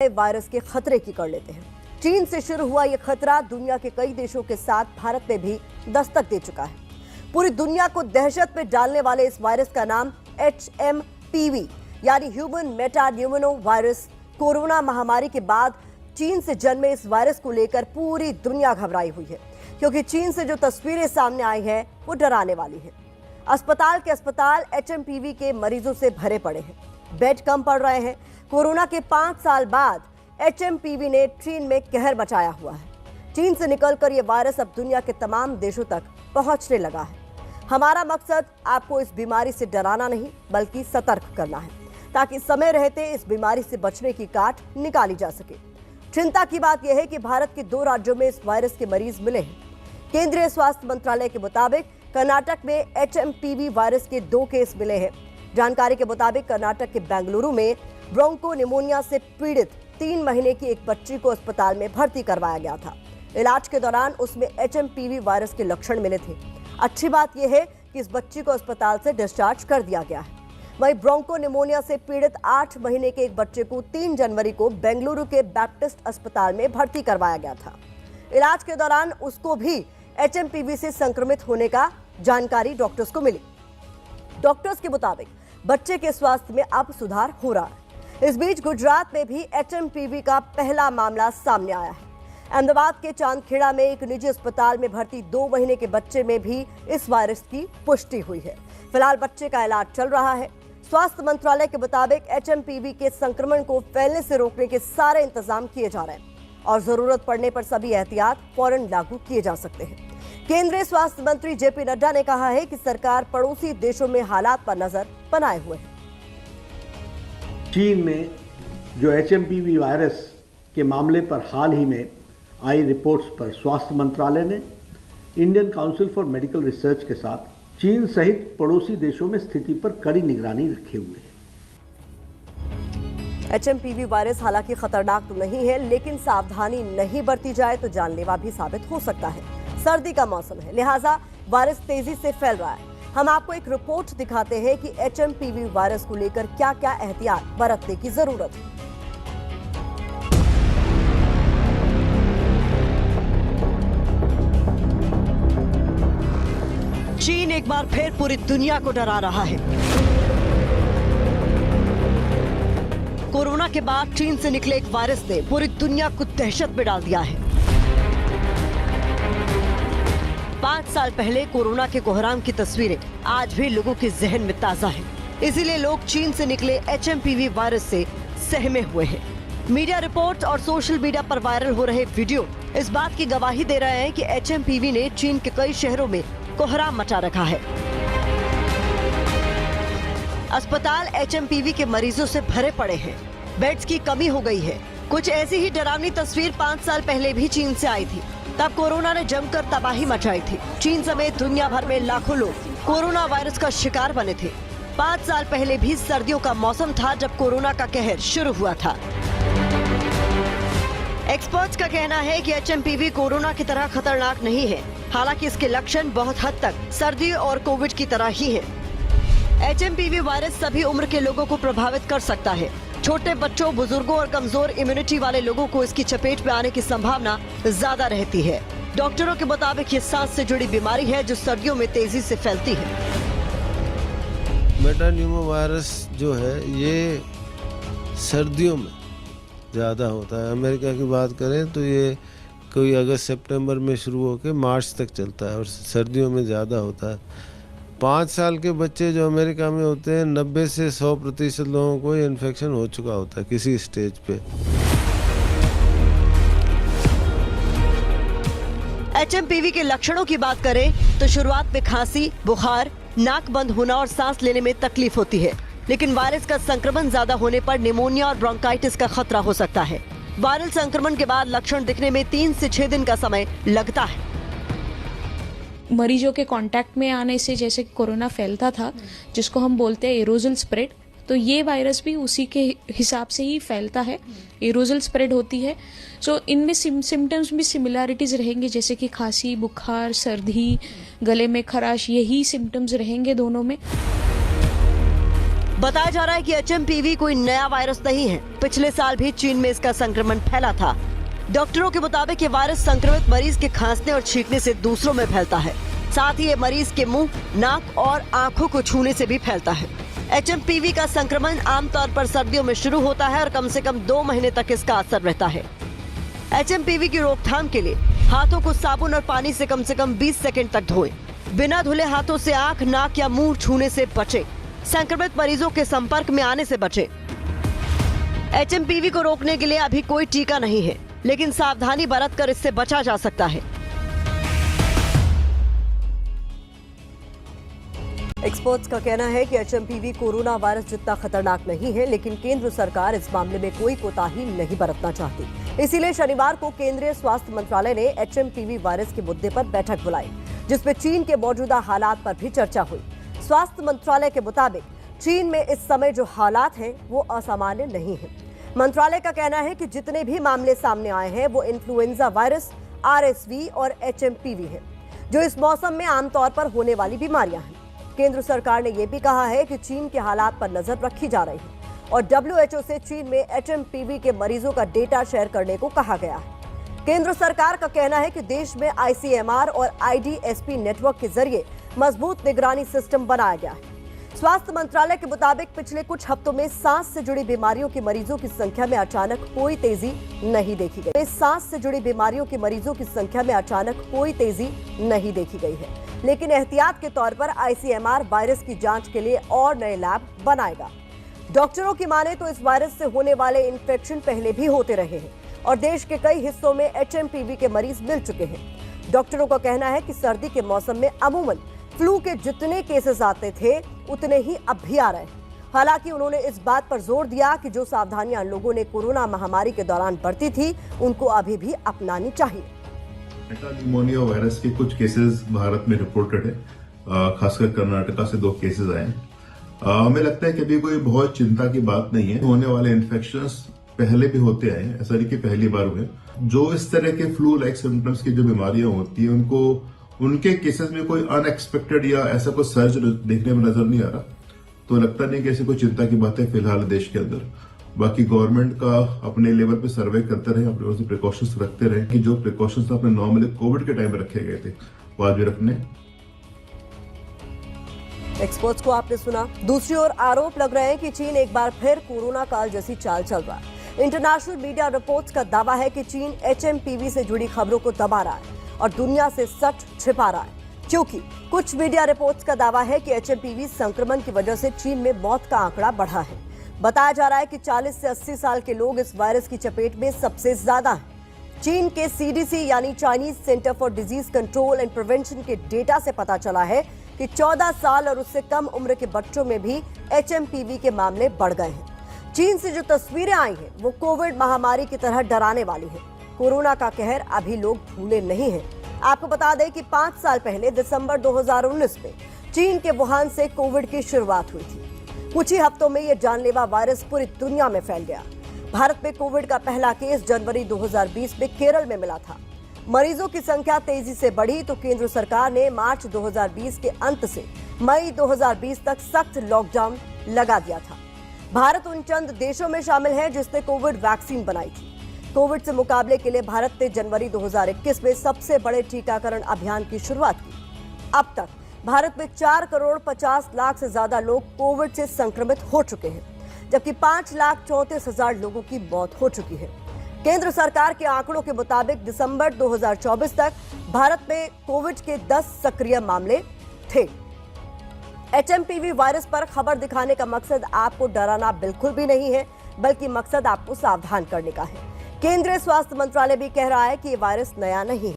Virus के खतरे की कर लेते हैं। चीन से शुरू हुआ यह खतरा दुनिया के कई देशों के साथ भारत में भी दस्तक दे चुका है। पूरी दुनिया को दहशत में डालने वाले इस वायरस का नाम HMPV यानी ह्यूमन मेटान्यूमोनो वायरस। कोरोना महामारी के बाद चीन से जन्मे इस वायरस को लेकर पूरी दुनिया घबराई हुई है, क्योंकि चीन से जो तस्वीरें सामने आई हैं वो डराने वाली है। अस्पताल के अस्पताल HMPV के मरीजों से भरे पड़े हैं, बेड कम पड़ रहे हैं। कोरोना के 5 साल बाद HMPV ने चीन में कहर मचाया हुआ है। चीन से निकलकर यह वायरस अब दुनिया के तमाम देशों तक पहुंचने लगा है। हमारा मकसद आपको इस बीमारी से डराना नहीं, बल्कि सतर्क करना है, ताकि समय रहते इस बीमारी से बचने की काट निकाली जा सके। चिंता की बात यह है कि भारत के 2 राज्यों में इस वायरस के मरीज मिले हैं। केंद्रीय स्वास्थ्य मंत्रालय के मुताबिक कर्नाटक में HMPV वायरस के 2 केस मिले हैं। जानकारी के मुताबिक कर्नाटक के बेंगलुरु में ब्रोंको निमोनिया से पीड़ित 3 महीने की एक बच्ची को अस्पताल में भर्ती करवाया गया था। इलाज के दौरान उसमें HMPV वायरस के लक्षण मिले थे। अच्छी बात यह है कि इस बच्ची को अस्पताल से डिस्चार्ज कर दिया गया है। वहीं ब्रोंको निमोनिया से पीड़ित 8 महीने के एक बच्चे को 3 जनवरी को बेंगलुरु के बैप्टिस्ट अस्पताल में भर्ती करवाया गया था। इलाज के दौरान उसको भी HMPV से संक्रमित होने का जानकारी डॉक्टर्स को मिली। डॉक्टर्स के मुताबिक बच्चे के स्वास्थ्य में अब सुधार हो रहा है। इस बीच गुजरात में भी HMPV का पहला मामला सामने आया है। अहमदाबाद के चांदखेड़ा में एक निजी अस्पताल में भर्ती 2 महीने के बच्चे में भी इस वायरस की पुष्टि हुई है। फिलहाल बच्चे का इलाज चल रहा है। स्वास्थ्य मंत्रालय के मुताबिक HMPV के संक्रमण को फैलने से रोकने के सारे इंतजाम किए जा रहे हैं और जरूरत पड़ने पर सभी एहतियात फौरन लागू किए जा सकते हैं। केंद्रीय स्वास्थ्य मंत्री JP नड्डा ने कहा है कि सरकार पड़ोसी देशों में हालात पर नजर बनाए हुए है। चीन में जो HMPV वायरस के मामले पर हाल ही में आई रिपोर्ट्स पर स्वास्थ्य मंत्रालय ने Indian council for medical research के साथ चीन सहित पड़ोसी देशों में स्थिति पर कड़ी निगरानी रखे हुए है। HMPV वायरस हालांकि खतरनाक तो नहीं है, लेकिन सावधानी नहीं बरती जाए तो जानलेवा भी साबित हो सकता है। सर्दी का मौसम है, लिहाजा वायरस तेजी से फैल रहा है। हम आपको एक रिपोर्ट दिखाते हैं कि HMPV वायरस को लेकर क्या क्या एहतियात बरतने की जरूरत है। चीन एक बार फिर पूरी दुनिया को डरा रहा है। कोरोना के बाद चीन से निकले एक वायरस ने पूरी दुनिया को दहशत में डाल दिया है। 5 साल पहले कोरोना के कोहराम की तस्वीरें आज भी लोगों के जहन में ताजा हैं। इसीलिए लोग चीन से निकले HMPV वायरस से सहमे हुए हैं। मीडिया रिपोर्ट्स और सोशल मीडिया पर वायरल हो रहे वीडियो इस बात की गवाही दे रहे हैं कि HMPV ने चीन के कई शहरों में कोहराम मचा रखा है। अस्पताल HMPV के मरीजों से भरे पड़े हैं, बेड्स की कमी हो गई है। कुछ ऐसी ही डरावनी तस्वीर 5 साल पहले भी चीन से आई थी। तब कोरोना ने जमकर तबाही मचाई थी। चीन समेत दुनिया भर में लाखों लोग कोरोना वायरस का शिकार बने थे। 5 साल पहले भी सर्दियों का मौसम था जब कोरोना का कहर शुरू हुआ था। एक्सपर्ट्स का कहना है कि HMPV कोरोना की तरह खतरनाक नहीं है, हालांकि इसके लक्षण बहुत हद तक सर्दी और कोविड की तरह ही है। HMPV वायरस सभी उम्र के लोगों को प्रभावित कर सकता है। छोटे बच्चों, बुजुर्गों और कमजोर इम्यूनिटी वाले लोगों को इसकी चपेट में आने की संभावना ज्यादा रहती है। डॉक्टरों के मुताबिक ये सांस से जुड़ी बीमारी है जो सर्दियों में तेजी से फैलती है। मेटान्यूमो वायरस जो है ये सर्दियों में ज़्यादा होता है। अमेरिका की बात करें तो ये कोई अगस्त सितंबर में शुरू होकर मार्च तक चलता है और सर्दियों में ज़्यादा होता है। 5 साल के बच्चे जो अमेरिका में होते हैं 90 से 100% लोगों को ये इन्फेक्शन हो चुका होता है किसी स्टेज पे। HMPV के लक्षणों की बात करें तो शुरुआत में खांसी, बुखार, नाक बंद होना और सांस लेने में तकलीफ होती है, लेकिन वायरस का संक्रमण ज्यादा होने पर निमोनिया और ब्रोंकाइटिस का खतरा हो सकता है। वायरल संक्रमण के बाद लक्षण दिखने में 3 से 6 दिन का समय लगता है। मरीजों के कांटेक्ट में आने से जैसे कोरोना फैलता था, जिसको हम बोलते हैं एरोजल स्प्रेड, तो ये वायरस भी उसी के हिसाब से ही फैलता है, एरोजल स्प्रेड होती है। सो इनमें सिम्टम्स भी सिमिलैरिटीज रहेंगे, जैसे कि खांसी, बुखार, सर्दी, गले में खराश, यही सिम्टम्स रहेंगे दोनों में। बताया जा रहा है कि HMPV कोई नया वायरस नहीं है। पिछले साल भी चीन में इसका संक्रमण फैला था। डॉक्टरों के मुताबिक ये वायरस संक्रमित मरीज के खांसने और छींकने से दूसरों में फैलता है। साथ ही ये मरीज के मुंह, नाक और आंखों को छूने से भी फैलता है। HMPV का संक्रमण आमतौर पर सर्दियों में शुरू होता है और कम से कम 2 महीने तक इसका असर रहता है। HMPV की रोकथाम के लिए हाथों को साबुन और पानी से कम 20 सेकंड तक धोएं। बिना धुले हाथों से आंख, नाक या मुंह छूने से बचें। संक्रमित मरीजों के संपर्क में आने से बचें। HMPV को रोकने के लिए अभी कोई टीका नहीं है, लेकिन सावधानी बरतकर इससे बचा जा सकता है। एक्सपर्ट्स का कहना है कि HMPV कोरोना वायरस जितना खतरनाक नहीं है, लेकिन केंद्र सरकार इस मामले में कोई कोताही नहीं बरतना चाहती। इसीलिए शनिवार को केंद्रीय स्वास्थ्य मंत्रालय ने HMPV वायरस के मुद्दे पर बैठक बुलाई, जिसमें चीन के मौजूदा हालात पर भी चर्चा हुई। स्वास्थ्य मंत्रालय के मुताबिक चीन में इस समय जो हालात हैं वो असामान्य नहीं है। मंत्रालय का कहना है कि जितने भी मामले सामने आए हैं वो इन्फ्लुएंजा वायरस, RSV और HMPV है, जो इस मौसम में आमतौर पर होने वाली बीमारियां हैं। केंद्र सरकार ने यह भी कहा है कि चीन के हालात पर नजर रखी जा रही है और WHO से चीन में HMPV के मरीजों का डेटा शेयर करने को कहा गया है। केंद्र सरकार का कहना है कि देश में ICMR और IDSP नेटवर्क के जरिए मजबूत निगरानी सिस्टम बनाया गया है। स्वास्थ्य मंत्रालय के मुताबिक पिछले कुछ हफ्तों में सांस से जुड़ी बीमारियों के मरीजों की संख्या में अचानक कोई तेजी नहीं देखी गई। सांस से जुड़ी बीमारियों के मरीजों की संख्या में अचानक कोई तेजी नहीं देखी गई है, लेकिन एहतियात के तौर पर ICMR वायरस की जांच के लिए और नए लैब बनाएगा। डॉक्टरों की माने तो इस वायरस से होने वाले इन्फेक्शन पहले भी होते रहे हैं और देश के कई हिस्सों में HMPV के मरीज मिल चुके हैं। डॉक्टरों का कहना है कि सर्दी के मौसम में अमूमन फ्लू के जितने केसेस आते थे उतने ही अब भी आ रहे हैं। हालांकि उन्होंने इस बात पर जोर दिया कि जो सावधानियां लोगों ने कोरोना महामारी के दौरान बरती थी उनको अभी भी अपनानी चाहिए। निमोनिया वायरस के कुछ केसेस भारत में रिपोर्टेड है, खासकर कर्नाटका से 2 केसेस आए हैं। हमें लगता है कि अभी कोई बहुत चिंता की बात नहीं है। होने वाले इन्फेक्शंस पहले भी होते आए हैं, ऐसा नहीं कि पहली बार हुए। जो इस तरह के फ्लू लाइक सिम्टम्स की जो बीमारियां होती हैं उनके केसेस में कोई अनएक्सपेक्टेड या ऐसा कोई सर्ज देखने में नजर नहीं आ रहा, तो लगता नहीं कि ऐसी कोई चिंता की बात है फिलहाल देश के अंदर। बाकी गवर्नमेंट का अपने लेवल पे सर्वे करते रहे, अपने ओर से प्रिकॉशंस रखते रहे कि जो प्रिकॉशंस अपने नॉर्मली कोविड के टाइम में रखे गए थे वो आज भी रखने। एक्सपर्ट्स को आपने सुना। दूसरी ओर आरोप लग रहे हैं कि चीन एक बार फिर कोरोना काल जैसी चाल चल रहा है। इंटरनेशनल मीडिया रिपोर्ट्स का दावा है कि चीन HMPV से जुड़ी खबरों को दबा रहा है और दुनिया से सच छिपा रहा है, क्योंकि कुछ मीडिया रिपोर्ट्स का दावा है कि HMPV संक्रमण की वजह से चीन में मौत का आंकड़ा बढ़ा है। बताया जा रहा है कि 40 से 80 साल के लोग इस वायरस की चपेट में सबसे ज्यादा हैं। चीन के CDC यानी Chinese centre for disease control and prevention के डेटा से पता चला है कि 14 साल और उससे कम उम्र के बच्चों में भी HMPV के मामले बढ़ गए हैं। चीन से जो तस्वीरें आई हैं वो कोविड महामारी की तरह डराने वाली हैं। कोरोना का कहर अभी लोग भूले नहीं हैं। आपको बता दें कि 5 साल पहले दिसंबर 2019 में चीन के वुहान से कोविड की शुरुआत हुई थी। कुछ ही हफ्तों में यह जानलेवा वायरस पूरी दुनिया में फैल गया। भारत में कोविड का पहला केस जनवरी 2020 में केरल में मिला था। मरीजों की संख्या तेजी से बढ़ी तो केंद्र सरकार ने मार्च 2020 के अंत से मई 2020 तक सख्त लॉकडाउन लगा दिया था। भारत उन चंद देशों में शामिल है जिसने कोविड वैक्सीन बनाई थी। कोविड से मुकाबले के लिए भारत ने जनवरी 2021 में सबसे बड़े टीकाकरण अभियान की शुरुआत की। अब तक भारत में 4,50,00,000 से ज्यादा लोग कोविड से संक्रमित हो चुके हैं, जबकि 5,34,000 लोगों की मौत हो चुकी है। केंद्र सरकार के आंकड़ों के मुताबिक दिसंबर 2024 तक भारत में कोविड के 10 सक्रिय मामले थे। HMPV वायरस पर खबर दिखाने का मकसद आपको डराना बिल्कुल भी नहीं है, बल्कि मकसद आपको सावधान करने का है। केंद्रीय स्वास्थ्य मंत्रालय भी कह रहा है कि ये वायरस नया नहीं है।